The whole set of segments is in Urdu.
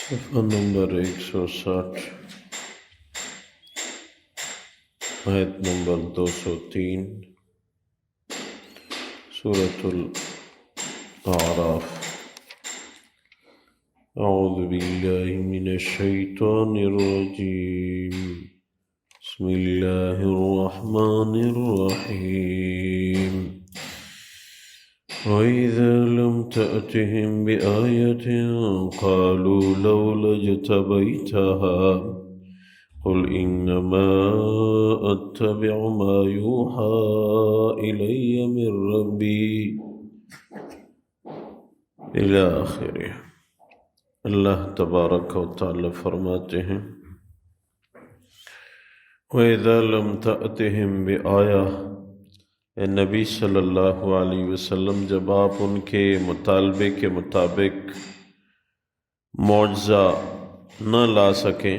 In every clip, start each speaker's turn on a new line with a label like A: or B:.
A: صفحہ نمبر 160 آیت نمبر 203 سورة الأعراف۔ اعوذ باللہ من الشیطان الرجیم، بسم اللہ الرحمن الرحیم۔ وَإِذَا لَمْ تَأْتِهِمْ بِآيَةٍ قَالُوا لَوْلَا اجْتَبَيْتَهَا قُلْ إِنَّمَا أَتَّبِعُ مَا يُوحَى إِلَيَّ مِنْ رَبِّي إِلَى آخِرِهِ۔ اللہ تبارک و تعالی فرماتے ہیں وَإِذَا لَمْ تَأْتِهِمْ بِآيَةٍ، اے نبی صلی اللہ علیہ وسلم جب آپ ان کے مطالبے کے مطابق معجزہ نہ لا سکیں،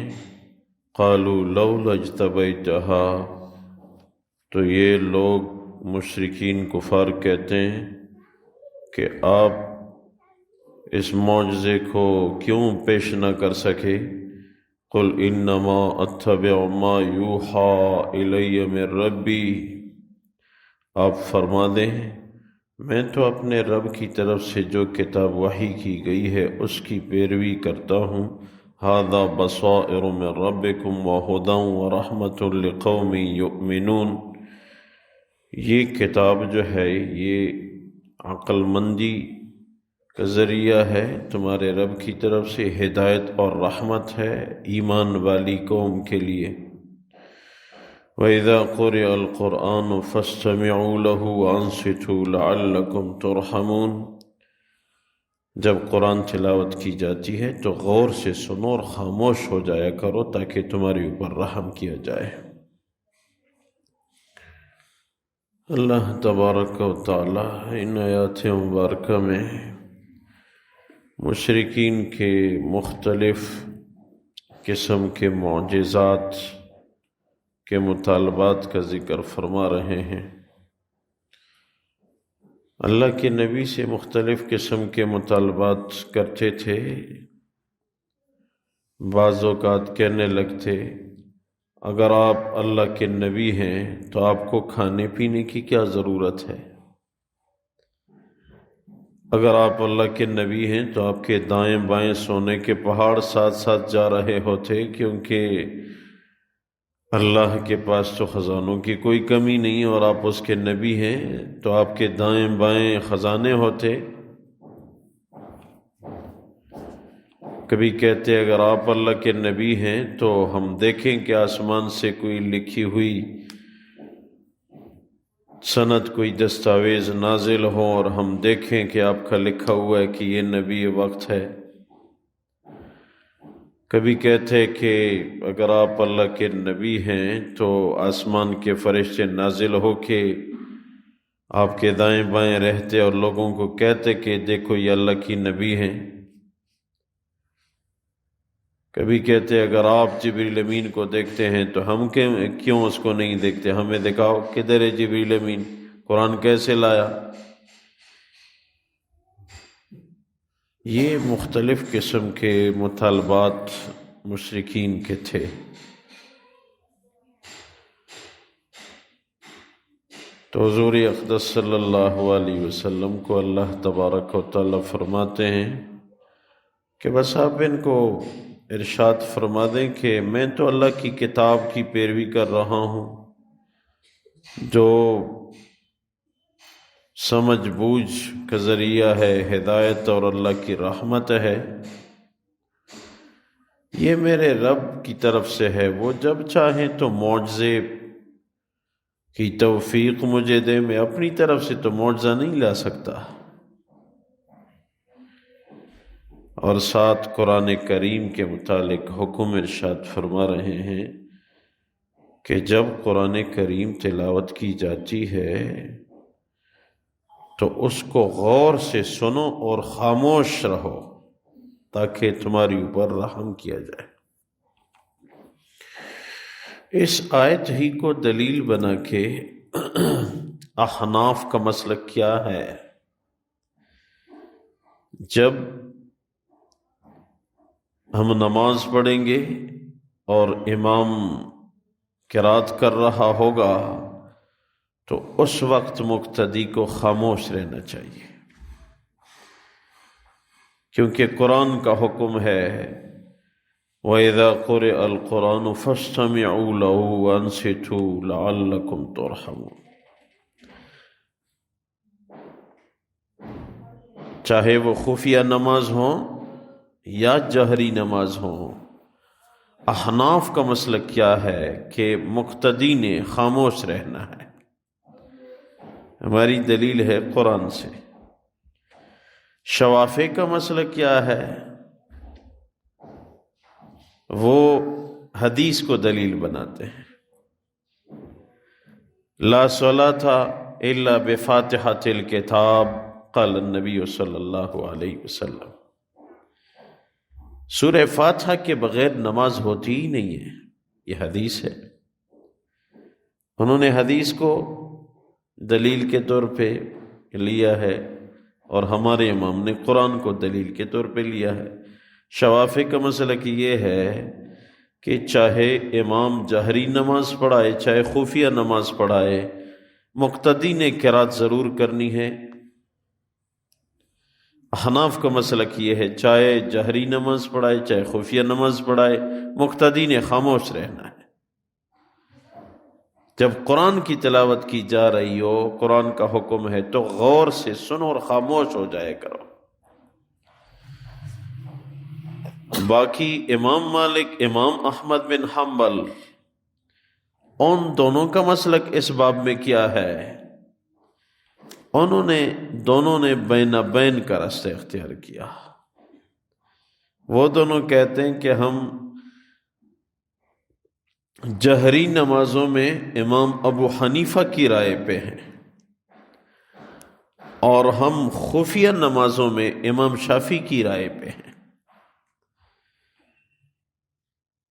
A: قالوا لولا اجتبیتہا، تو یہ لوگ مشرکین کفار کہتے ہیں کہ آپ اس معجزے کو کیوں پیش نہ کر سکے۔ قل انما اتبع ما یوحى الی من ربی، آپ فرما دیں میں تو اپنے رب کی طرف سے جو کتاب وحی کی گئی ہے اس کی پیروی کرتا ہوں۔ ھذا بصائر من ربکم وہدی ورحمۃ لقوم یؤمنون، یہ کتاب جو ہے یہ عقل مندی کا ذریعہ ہے تمہارے رب کی طرف سے، ہدایت اور رحمت ہے ایمان والی قوم کے لیے۔ وَإِذَا قُرِئَ الْقُرْآنُ فَاسْتَمِعُوا لَهُ وَأَنصِتُوا لَعَلَّكُمْ تُرْحَمُونَ، جب قرآن تلاوت کی جاتی ہے تو غور سے سنو اور خاموش ہو جایا کرو تاکہ تمہارے اوپر رحم کیا جائے۔ اللہ تبارک و تعالی ان آیات مبارکہ میں مشرکین کے مختلف قسم کے معجزات کے مطالبات کا ذکر فرما رہے ہیں۔ اللہ کے نبی سے مختلف قسم کے مطالبات کرتے تھے، بعض اوقات کہنے لگتے اگر آپ اللہ کے نبی ہیں تو آپ کو کھانے پینے کی کیا ضرورت ہے؟ اگر آپ اللہ کے نبی ہیں تو آپ کے دائیں بائیں سونے کے پہاڑ ساتھ ساتھ جا رہے ہوتے، کیونکہ اللہ کے پاس تو خزانوں کی کوئی کمی نہیں، اور آپ اس کے نبی ہیں تو آپ کے دائیں بائیں خزانے ہوتے۔ کبھی کہتے اگر آپ اللہ کے نبی ہیں تو ہم دیکھیں کہ آسمان سے کوئی لکھی ہوئی سند، کوئی دستاویز نازل ہو اور ہم دیکھیں کہ آپ کا لکھا ہوا ہے کہ یہ نبی وقت ہے۔ کبھی کہتے کہ اگر آپ اللہ کے نبی ہیں تو آسمان کے فرشتے نازل ہو کے آپ کے دائیں بائیں رہتے اور لوگوں کو کہتے کہ دیکھو یہ اللہ کی نبی ہیں۔ کبھی کہتے اگر آپ جبریل امین کو دیکھتے ہیں تو ہم کیوں اس کو نہیں دیکھتے، ہمیں دکھاؤ کدھر ہے جبریل امین، قرآن کیسے لایا۔ یہ مختلف قسم کے مطالبات مشرکین کے تھے۔ تو حضور اقدس صلی اللہ علیہ وسلم کو اللہ تبارک و تعالی فرماتے ہیں کہ بس آپ ان کو ارشاد فرما دیں کہ میں تو اللہ کی کتاب کی پیروی کر رہا ہوں جو سمجھ بوجھ کا ذریعہ ہے، ہدایت اور اللہ کی رحمت ہے، یہ میرے رب کی طرف سے ہے۔ وہ جب چاہیں تو معجزے کی توفیق مجھے دے، میں اپنی طرف سے تو معجزہ نہیں لا سکتا۔ اور ساتھ قرآن کریم کے متعلق حکم ارشاد فرما رہے ہیں کہ جب قرآن کریم تلاوت کی جاتی ہے تو اس کو غور سے سنو اور خاموش رہو تاکہ تمہاری اوپر رحم کیا جائے۔ اس آیت ہی کو دلیل بنا کے احناف کا مسلک کیا ہے؟ جب ہم نماز پڑھیں گے اور امام قرات کر رہا ہوگا تو اس وقت مقتدی کو خاموش رہنا چاہیے، کیونکہ قرآن کا حکم ہے وَإِذَا قُرِئَ الْقُرْآنُ فَاسْتَمِعُوا لَهُ وَأَنصِتُوا لَعَلَّكُمْ تُرْحَمُونَ۔ چاہے وہ خفیہ نماز ہو یا جہری نماز ہو، احناف کا مسلک کیا ہے کہ مقتدی نے خاموش رہنا ہے۔ ہماری دلیل ہے قرآن سے۔ شوافی کا مسلک کیا ہے؟ وہ حدیث کو دلیل بناتے ہیں، لا صلاۃ الا بفاتحۃ الکتاب قال النبی صلی اللہ علیہ وسلم۔ سورہ فاتحہ کے بغیر نماز ہوتی ہی نہیں ہے، یہ حدیث ہے۔ انہوں نے حدیث کو دلیل کے طور پہ لیا ہے اور ہمارے امام نے قرآن کو دلیل کے طور پہ لیا ہے۔ شوافی کا مسلک یہ ہے کہ چاہے امام جہری نماز پڑھائے چاہے خفیہ نماز پڑھائے، مقتدی نے قرات ضرور کرنی ہے۔ احناف کا مسلک یہ ہے چاہے جہری نماز پڑھائے چاہے خفیہ نماز پڑھائے، مقتدی نے خاموش رہنا ہے۔ جب قرآن کی تلاوت کی جا رہی ہو، قرآن کا حکم ہے تو غور سے سنو اور خاموش ہو جائے کرو۔ باقی امام مالک، امام احمد بن حنبل، ان دونوں کا مسلک اس باب میں کیا ہے؟ دونوں نے بین بین کا راستہ اختیار کیا۔ وہ دونوں کہتے ہیں کہ ہم جہری نمازوں میں امام ابو حنیفہ کی رائے پہ ہیں اور ہم خفیہ نمازوں میں امام شافعی کی رائے پہ ہیں۔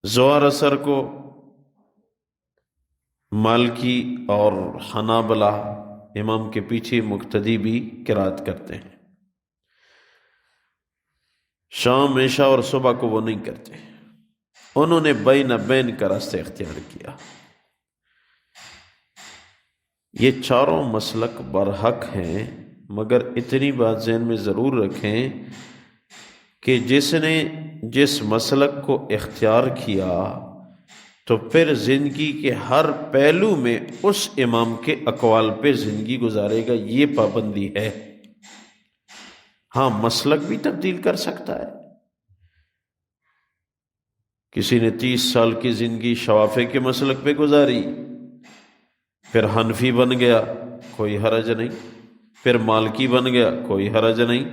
A: ظہر اثر کو مالکی اور حنابلہ امام کے پیچھے مقتدی بھی قرات کرتے ہیں، شام عشاء اور صبح کو وہ نہیں کرتے۔ انہوں نے بین بین کا راستہ اختیار کیا۔ یہ چاروں مسلک برحق ہیں، مگر اتنی بات ذہن میں ضرور رکھیں کہ جس نے جس مسلک کو اختیار کیا تو پھر زندگی کے ہر پہلو میں اس امام کے اقوال پہ زندگی گزارے گا، یہ پابندی ہے۔ ہاں، مسلک بھی تبدیل کر سکتا ہے۔ کسی نے 30 سال کی زندگی شوافی کے مسلک پہ گزاری، پھر حنفی بن گیا، کوئی حرج نہیں، پھر مالکی بن گیا، کوئی حرج نہیں،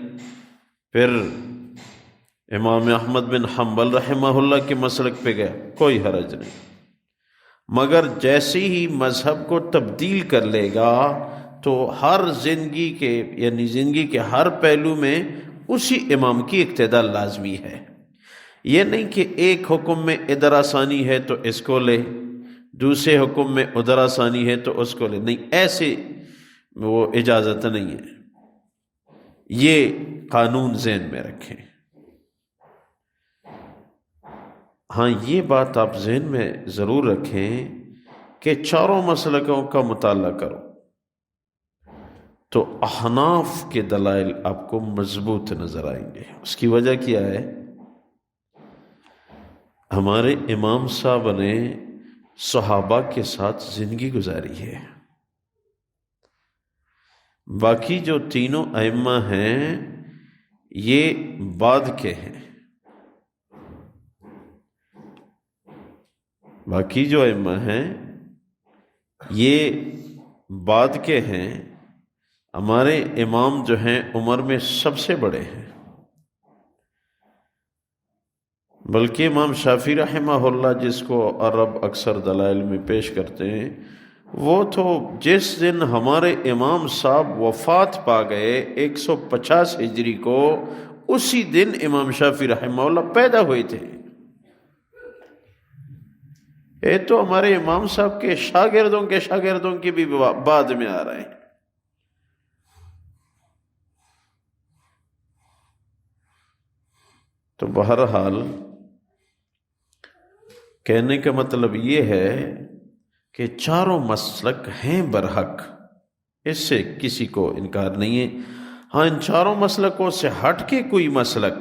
A: پھر امام احمد بن حنبل رحمہ اللہ کے مسلک پہ گیا، کوئی حرج نہیں۔ مگر جیسے ہی مذہب کو تبدیل کر لے گا تو ہر زندگی کے ہر پہلو میں اسی امام کی اقتداء لازمی ہے۔ یہ نہیں کہ ایک حکم میں ادھر آسانی ہے تو اس کو لے، دوسرے حکم میں ادھر آسانی ہے تو اس کو لے، نہیں، ایسے وہ اجازت نہیں ہے۔ یہ قانون ذہن میں رکھیں۔ ہاں، یہ بات آپ ذہن میں ضرور رکھیں کہ چاروں مسلکوں کا مطالعہ کرو تو احناف کے دلائل آپ کو مضبوط نظر آئیں گے۔ اس کی وجہ کیا ہے؟ ہمارے امام صاحب نے صحابہ کے ساتھ زندگی گزاری ہے۔ باقی جو تینوں ائمہ ہیں یہ بعد کے ہیں، باقی جو ائمہ ہیں یہ بعد کے ہیں۔ ہمارے امام جو ہیں عمر میں سب سے بڑے ہیں، بلکہ امام شافعی رحمہ اللہ، جس کو عرب اکثر دلائل میں پیش کرتے ہیں، وہ تو جس دن ہمارے امام صاحب وفات پا گئے 150 ہجری کو، اسی دن امام شافعی رحمہ اللہ پیدا ہوئے تھے۔ یہ تو ہمارے امام صاحب کے شاگردوں کے بھی بعد میں آ رہے ہیں۔ تو بہرحال کہنے کا مطلب یہ ہے کہ چاروں مسلک ہیں برحق، اس سے کسی کو انکار نہیں ہے۔ ہاں، ان چاروں مسلکوں سے ہٹ کے کوئی مسلک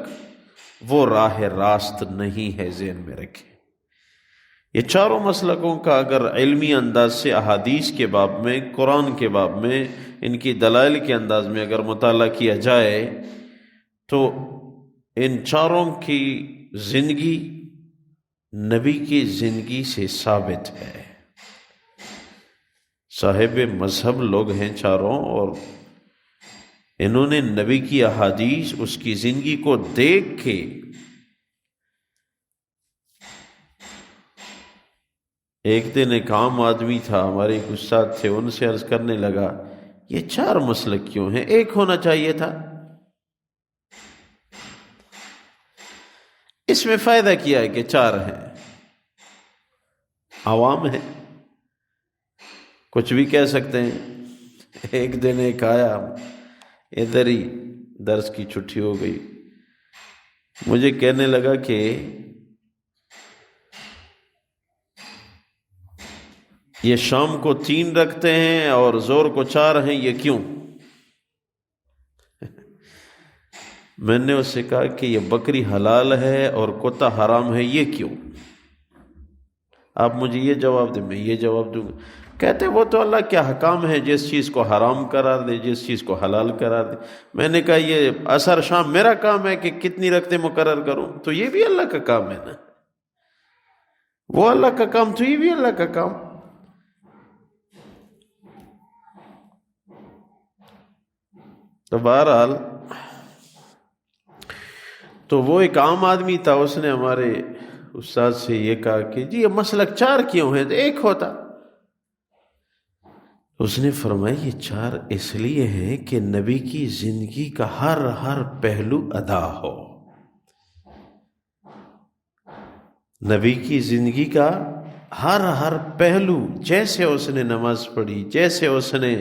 A: وہ راہ راست نہیں ہے، ذہن میں رکھیں۔ یہ چاروں مسلکوں کا اگر علمی انداز سے احادیث کے باب میں، قرآن کے باب میں، ان کی دلائل کے انداز میں اگر مطالعہ کیا جائے تو ان چاروں کی زندگی نبی کی زندگی سے ثابت ہے۔ صاحب مذہب لوگ ہیں چاروں، اور انہوں نے نبی کی احادیث، اس کی زندگی کو دیکھ کے ایک دن ایک عام آدمی تھا، ہمارے ایک استاد تھے، ان سے عرض کرنے لگا یہ چار مسلک کیوں ہیں، ایک ہونا چاہیے تھا۔ اس میں فائدہ کیا ہے کہ چار ہیں، عوام ہیں، کچھ بھی کہہ سکتے ہیں۔ ایک دن ایک آیا، ادھر ہی درس کی چھٹی ہو گئی، مجھے کہنے لگا کہ یہ شام کو 3 رکھتے ہیں اور زور کو 4 ہیں، یہ کیوں؟ میں نے اس سے کہا کہ یہ بکری حلال ہے اور کتا حرام ہے، یہ کیوں؟ آپ مجھے یہ جواب دیں، میں یہ جواب دوں گا۔ کہتے وہ تو اللہ کے حکام ہے، جس چیز کو حرام قرار دے، جس چیز کو حلال قرار دے۔ میں نے کہا یہ عصر شام میرا کام ہے کہ کتنی رکھتے مقرر کروں، تو یہ بھی اللہ کا کام ہے نا، وہ اللہ کا کام تو یہ بھی اللہ کا کام۔ تو بہرحال تو وہ ایک عام آدمی تھا، اس نے ہمارے استاد سے یہ کہا کہ جی یہ مسلک 4 کیوں ہیں، تو ایک ہوتا۔ اس نے فرمایا یہ 4 اس لیے ہیں کہ نبی کی زندگی کا ہر پہلو ادا ہو، نبی کی زندگی کا ہر پہلو، جیسے اس نے نماز پڑھی، جیسے اس نے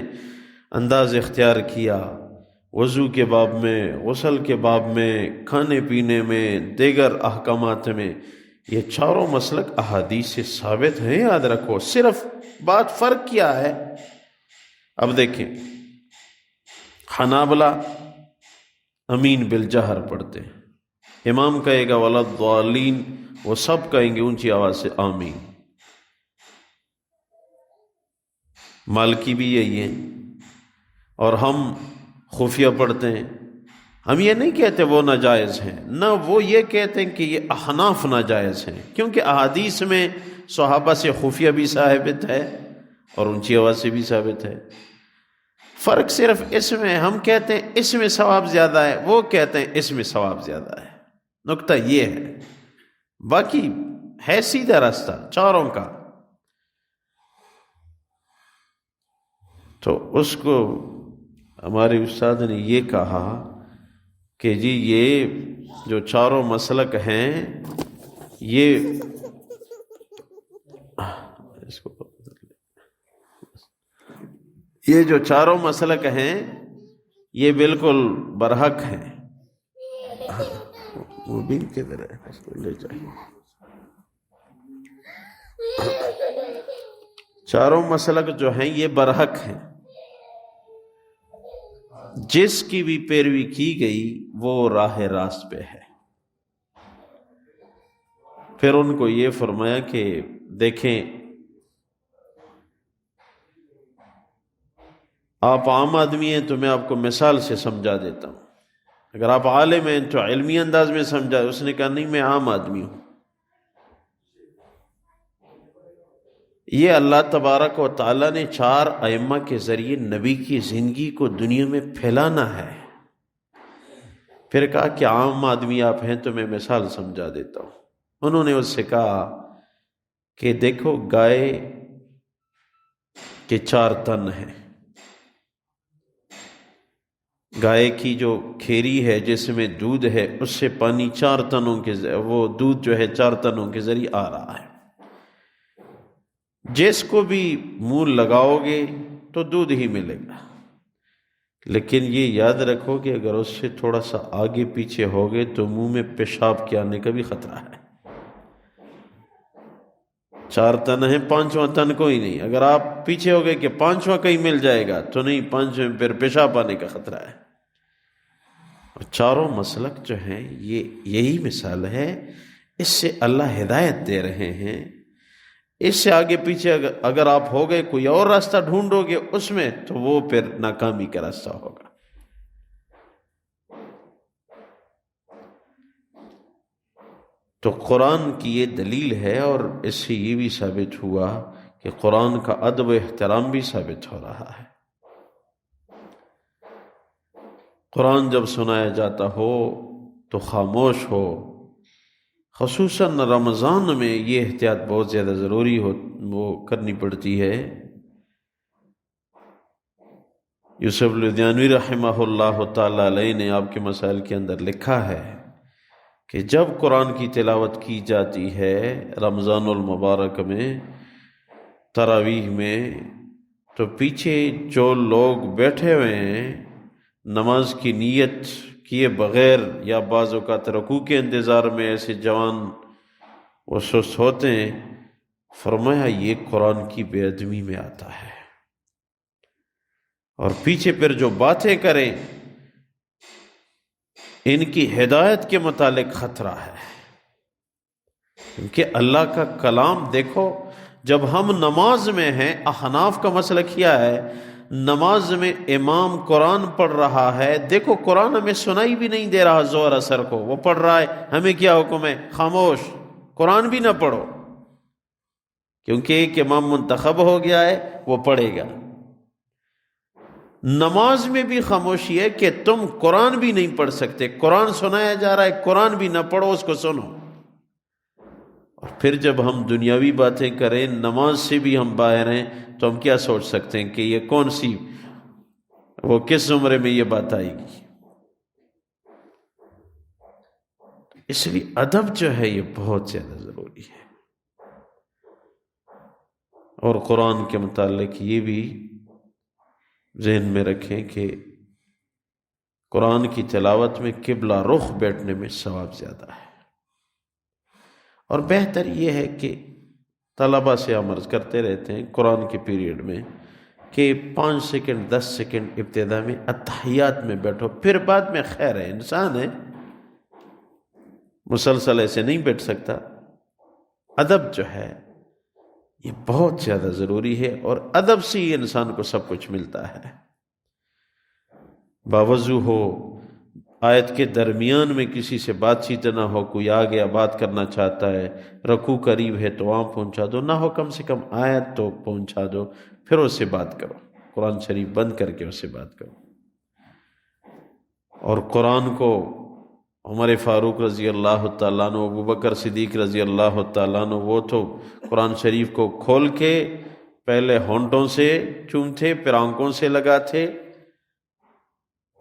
A: انداز اختیار کیا، وضو کے باب میں، غسل کے باب میں، کھانے پینے میں، دیگر احکامات میں، یہ چاروں مسلک احادیث سے ثابت ہیں، یاد رکھو۔ صرف بات فرق کیا ہے؟ اب دیکھیں، حنابلہ امین بالجہر پڑھتے ہیں، امام کہے گا ولا الضالین، وہ سب کہیں گے اونچی آواز سے آمین۔ مالکی بھی یہی ہیں، اور ہم خفیہ پڑھتے ہیں۔ ہم یہ نہیں کہتے وہ ناجائز ہیں، نہ وہ یہ کہتے ہیں کہ یہ احناف ناجائز ہیں، کیونکہ احادیث میں صحابہ سے خفیہ بھی ثابت ہے اور اونچی آواز سے بھی ثابت ہے۔ فرق صرف اس میں، ہم کہتے ہیں اس میں ثواب زیادہ ہے، وہ کہتے ہیں اس میں ثواب زیادہ ہے، نقطہ یہ ہے۔ باقی ہے سیدھا راستہ چاروں کا۔ تو اس کو ہمارے استاد نے یہ کہا کہ جی یہ جو چاروں مسلک ہیں، یہ جو چاروں مسلک ہیں یہ بالکل برحق ہیں۔ وہ بھی کدھر ہے، اس کو لے جائیں۔ چاروں مسلک جو ہیں یہ برحق ہیں، جس کی بھی پیروی کی گئی وہ راہ راست پہ ہے۔ پھر ان کو یہ فرمایا کہ دیکھیں آپ عام آدمی ہیں تو میں آپ کو مثال سے سمجھا دیتا ہوں، اگر آپ عالم ہیں تو علمی انداز میں سمجھا۔ اس نے کہا نہیں میں عام آدمی ہوں۔ یہ اللہ تبارک و تعالیٰ نے 4 ائمہ کے ذریعے نبی کی زندگی کو دنیا میں پھیلانا ہے۔ پھر کہا کہ عام آدمی آپ ہیں تو میں مثال سمجھا دیتا ہوں۔ انہوں نے اس سے کہا کہ دیکھو گائے کے 4 تن ہیں، گائے کی جو کھیری ہے جس میں دودھ ہے، اس سے پانی 4 تنوں کے، وہ دودھ جو ہے 4 تنوں کے ذریعے آ رہا ہے۔ جس کو بھی منہ لگاؤ گے تو دودھ ہی ملے گا، لیکن یہ یاد رکھو کہ اگر اس سے تھوڑا سا آگے پیچھے ہوگے تو منہ میں پیشاب کے آنے کا بھی خطرہ ہے۔ 4 تن ہیں، 5واں تن کوئی نہیں. اگر آپ پیچھے ہو گئے کہ 5واں کہیں مل جائے گا تو نہیں، 5ویں پھر پیشاب آنے کا خطرہ ہے. اور چاروں مسلک جو ہیں یہی مثال ہے. اس سے اللہ ہدایت دے رہے ہیں. اس سے آگے پیچھے اگر آپ ہو گئے کوئی اور راستہ ڈھونڈو گے اس میں، تو وہ پھر ناکامی کا راستہ ہوگا. تو قرآن کی یہ دلیل ہے، اور اس سے یہ بھی ثابت ہوا کہ قرآن کا ادب و احترام بھی ثابت ہو رہا ہے. قرآن جب سنایا جاتا ہو تو خاموش ہو. خصوصاً رمضان میں یہ احتیاط بہت زیادہ ضروری وہ کرنی پڑتی ہے. یوسف لدھیانوی رحمہ اللہ تعالی علیہ نے آپ کے مسائل کے اندر لکھا ہے کہ جب قرآن کی تلاوت کی جاتی ہے رمضان المبارک میں، تراویح میں، تو پیچھے جو لوگ بیٹھے ہوئے ہیں نماز کی نیت کیے بغیر، یا بعض اوقات رکوع کے انتظار میں ایسے جوان وہ سست ہوتے ہیں، فرمایا یہ قرآن کی بے ادبی میں آتا ہے. اور پیچھے پھر جو باتیں کریں ان کی ہدایت کے متعلق خطرہ ہے. کیونکہ اللہ کا کلام دیکھو، جب ہم نماز میں ہیں، احناف کا مسئلہ کیا ہے، نماز میں امام قرآن پڑھ رہا ہے، دیکھو قرآن ہمیں سنائی بھی نہیں دے رہا ظہر اثر کو، وہ پڑھ رہا ہے، ہمیں کیا حکم ہے؟ خاموش، قرآن بھی نہ پڑھو. کیونکہ ایک امام منتخب ہو گیا ہے، وہ پڑھے گا. نماز میں بھی خاموشی ہے کہ تم قرآن بھی نہیں پڑھ سکتے، قرآن سنایا جا رہا ہے، قرآن بھی نہ پڑھو، اس کو سنو. اور پھر جب ہم دنیاوی باتیں کریں، نماز سے بھی ہم باہر ہیں، تو ہم کیا سوچ سکتے ہیں کہ یہ کون سی، وہ کس زمرے میں یہ بات آئے گی. اس لیے ادب جو ہے یہ بہت زیادہ ضروری ہے. اور قرآن کے متعلق یہ بھی ذہن میں رکھیں کہ قرآن کی تلاوت میں قبلہ رخ بیٹھنے میں ثواب زیادہ ہے. اور بہتر یہ ہے کہ طلبہ سے ہم عرض کرتے رہتے ہیں قرآن کے پیریڈ میں کہ 5 سیکنڈ 10 سیکنڈ ابتدا میں اتحیات میں بیٹھو، پھر بعد میں خیر ہے، انسان ہے، مسلسل ایسے نہیں بیٹھ سکتا. ادب جو ہے یہ بہت زیادہ ضروری ہے، اور ادب سے ہی انسان کو سب کچھ ملتا ہے. باوضو ہو، آیت کے درمیان میں کسی سے بات چیت نہ ہو، کوئی آ گیا بات کرنا چاہتا ہے، رکوع قریب ہے تو وہاں پہنچا دو، نہ ہو کم سے کم آیت تو پہنچا دو، پھر اس سے بات کرو، قرآن شریف بند کر کے اس سے بات کرو. اور قرآن کو عمر فاروق رضی اللہ تعالیٰ عنہ، ابو بکر صدیق رضی اللہ تعالیٰ عنہ، وہ تو قرآن شریف کو کھول کے پہلے ہونٹوں سے چومتے، پھر آنکھوں سے لگاتے،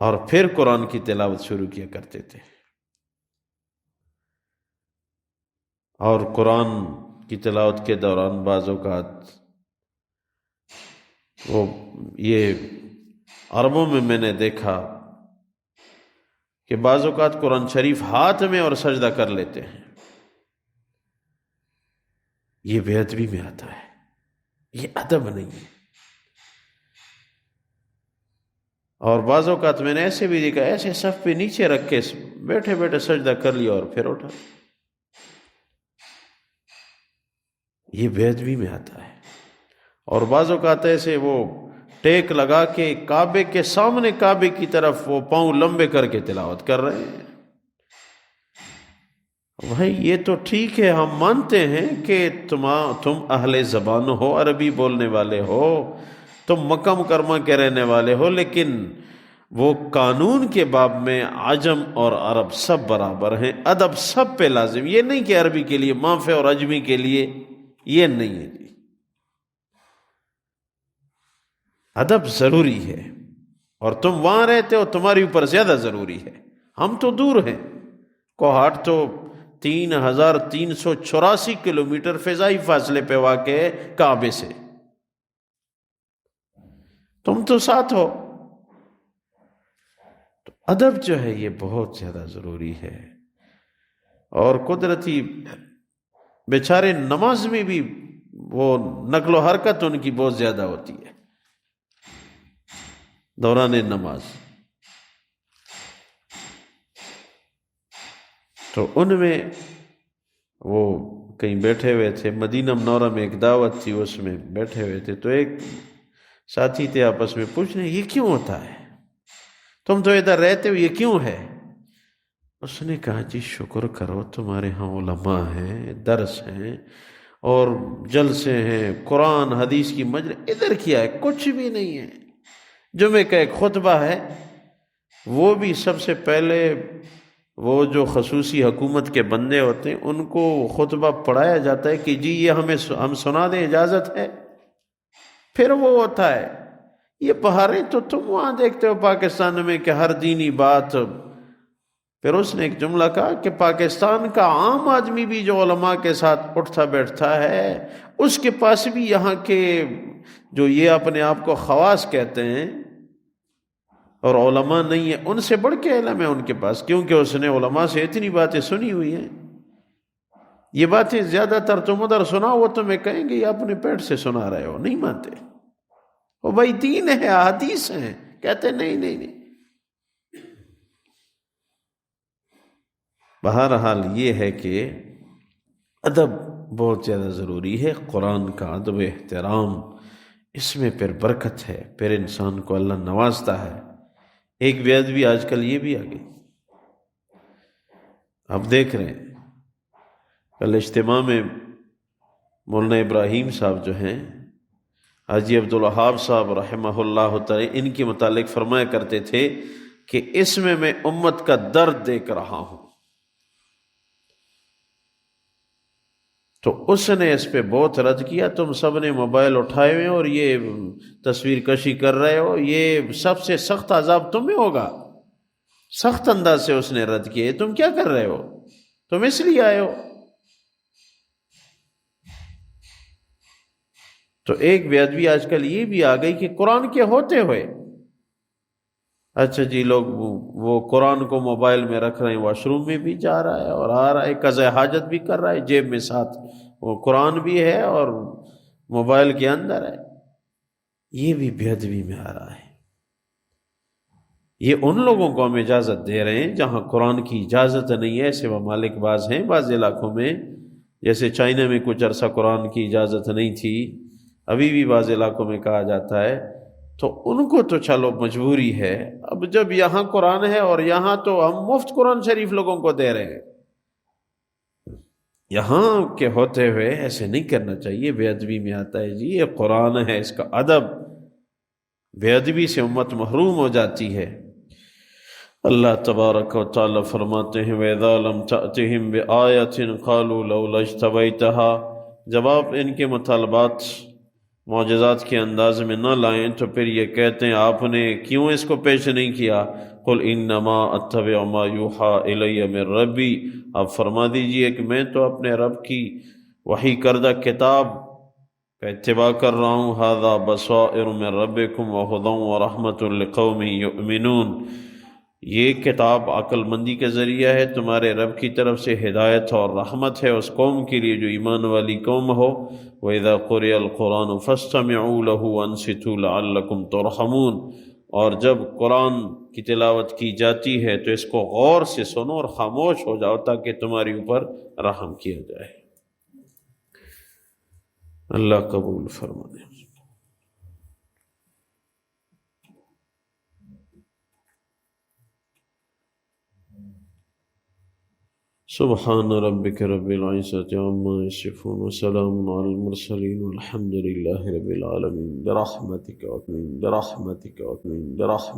A: اور پھر قرآن کی تلاوت شروع کیا کرتے تھے. اور قرآن کی تلاوت کے دوران بعض اوقات وہ یہ عربوں میں نے دیکھا کہ بعض اوقات قرآن شریف ہاتھ میں اور سجدہ کر لیتے ہیں. یہ بے ادبی میں آتا ہے، یہ ادب نہیں ہے. اور بعض اوقات میں نے ایسے بھی دیکھا، ایسے صف پہ نیچے رکھ کے بیٹھے بیٹھے سجدہ کر لیا اور پھر اٹھا. یہ بے ادبی میں آتا ہے. اور بعض اوقات ایسے وہ ٹیک لگا کے کعبے کے سامنے، کعبے کی طرف وہ پاؤں لمبے کر کے تلاوت کر رہے ہیں. بھائی یہ تو ٹھیک ہے، ہم مانتے ہیں کہ تم اہل زبان ہو، عربی بولنے والے ہو، تم مکہ مکرمہ کے رہنے والے ہو، لیکن وہ قانون کے باب میں عجم اور عرب سب برابر ہیں، ادب سب پہ لازم. یہ نہیں کہ عربی کے لیے معاف ہے اور عجمی کے لیے یہ نہیں ہے. ادب ضروری ہے، اور تم وہاں رہتے ہو، تمہاری اوپر زیادہ ضروری ہے. ہم تو دور ہیں، کوہاٹ تو 3384 کلومیٹر فضائی فاصلے پہ واقع ہے کعبے سے، تم تو ساتھ ہو. تو ادب جو ہے یہ بہت زیادہ ضروری ہے. اور قدرتی بیچارے نماز میں بھی وہ نقل و حرکت ان کی بہت زیادہ ہوتی ہے دوران نماز. تو ان میں وہ کہیں بیٹھے ہوئے تھے، مدینہ منورہ میں ایک دعوت تھی، اس میں بیٹھے ہوئے تھے، تو ایک ساتھی تھے، آپس میں پوچھ رہے یہ کیوں ہوتا ہے، تم تو ادھر رہتے ہو، یہ کیوں ہے؟ اس نے کہا جی شکر کرو تمہارے ہاں علماء ہیں، درس ہیں اور جلسے ہیں، قرآن حدیث کی مجلس. ادھر کیا ہے؟ کچھ بھی نہیں ہے. جمعے کا ایک خطبہ ہے، وہ بھی سب سے پہلے وہ جو خصوصی حکومت کے بندے ہوتے ہیں ان کو خطبہ پڑھایا جاتا ہے کہ جی یہ ہم سنا دیں، اجازت ہے. پھر وہ ہوتا ہے. یہ بہاریں تو تم وہاں دیکھتے ہو پاکستان میں کہ ہر دینی بات. پھر اس نے ایک جملہ کہا کہ پاکستان کا عام آدمی بھی جو علماء کے ساتھ اٹھتا بیٹھتا ہے، اس کے پاس بھی یہاں کے جو یہ اپنے آپ کو خواص کہتے ہیں اور علماء نہیں ہیں، ان سے بڑھ کے علم ہے ان کے پاس، کیونکہ اس نے علماء سے اتنی باتیں سنی ہوئی ہیں. یہ باتیں زیادہ تر تم ادھر سنا، وہ تمہیں کہیں گے یہ اپنے پیٹ سے سنا رہے ہو، نہیں مانتے. وہ بھائی دین ہے، حدیث ہیں، کہتے نہیں نہیں نہیں. بہرحال یہ ہے کہ ادب بہت زیادہ ضروری ہے. قرآن کا ادب احترام، اس میں پھر برکت ہے، پھر انسان کو اللہ نوازتا ہے. ایک بے ادبی آج کل یہ بھی آ گئی، آپ دیکھ رہے ہیں. کل اجتماع میں مولانا ابراہیم صاحب جو ہیں، حاجی عبدالوہاب صاحب رحمہ اللہ تعالی، ان کے متعلق فرمایا کرتے تھے کہ اس میں امت کا درد دیکھ رہا ہوں. تو اس نے اس پہ بہت رد کیا، تم سب نے موبائل اٹھائے ہوئے اور یہ تصویر کشی کر رہے ہو، یہ سب سے سخت عذاب تمہیں ہوگا. سخت انداز سے اس نے رد کیا، تم کیا کر رہے ہو، تم اس لیے آئے ہو. تو ایک بے ادبی آج کل یہ بھی آ گئی کہ قرآن کے ہوتے ہوئے اچھا جی لوگ وہ قرآن کو موبائل میں رکھ رہے ہیں، واش روم میں بھی جا رہا ہے اور آ رہا ہے، قضاء حاجت بھی کر رہا ہے، جیب میں ساتھ وہ قرآن بھی ہے اور موبائل کے اندر ہے. یہ بھی بے ادبی میں آ رہا ہے. یہ ان لوگوں کو ہم اجازت دے رہے ہیں جہاں قرآن کی اجازت نہیں ہے. ایسے ممالک بعض ہیں، بعض علاقوں میں، جیسے چائنا میں کچھ عرصہ قرآن کی اجازت نہیں تھی، ابھی بھی بعض علاقوں میں کہا جاتا ہے. تو ان کو تو چلو مجبوری ہے. اب جب یہاں قرآن ہے اور یہاں تو ہم مفت قرآن شریف لوگوں کو دے رہے ہیں، یہاں کے ہوتے ہوئے ایسے نہیں کرنا چاہیے. بے ادبی میں آتا ہے جی یہ قرآن ہے، اس کا ادب. بے ادبی سے امت محروم ہو جاتی ہے. اللہ تبارک و تعالی فرماتے ہیں وَإِذَا لَمْ تَأْتِهِمْ بِآيَةٍ قَالُوا لَوْلَا اجْتَبَيْتَهَا. جب آپ ان کے مطالبات معجزات کے انداز میں نہ لائیں تو پھر یہ کہتے ہیں آپ نے کیوں اس کو پیش نہیں کیا. قُلْ إِنَّمَا أَتَّبِعُ مَا يُوحَىٰ إِلَيَّ مِن رَبِّي. آپ فرما دیجئے کہ میں تو اپنے رب کی وحی کردہ کتاب کا اتباع کر رہا ہوں. هَذَا بَصَائِرُ مِن رَبِّكُمْ وَهُدًى وَرَحْمَةٌ لِقَوْمٍ يُؤْمِنُونَ. یہ کتاب عقل مندی کے ذریعہ ہے، تمہارے رب کی طرف سے ہدایت اور رحمت ہے اس قوم کے لیے جو ایمان والی قوم ہو. وَإِذَا قُرِئَ الْقُرْآنُ فَاسْتَمِعُوا لَهُ وَأَنصِتُوا لَعَلَّكُمْ تُرْحَمُونَ. اور جب قرآن کی تلاوت کی جاتی ہے تو اس کو غور سے سنو اور خاموش ہو جاؤ تاکہ تمہاری اوپر رحم کیا جائے. اللہ قبول فرمائے. سبحان ربک رب العزة عما یصفون وسلام علی المرسلین والحمد للہ رب العالمین. برحمتک برحمتک برحمتک.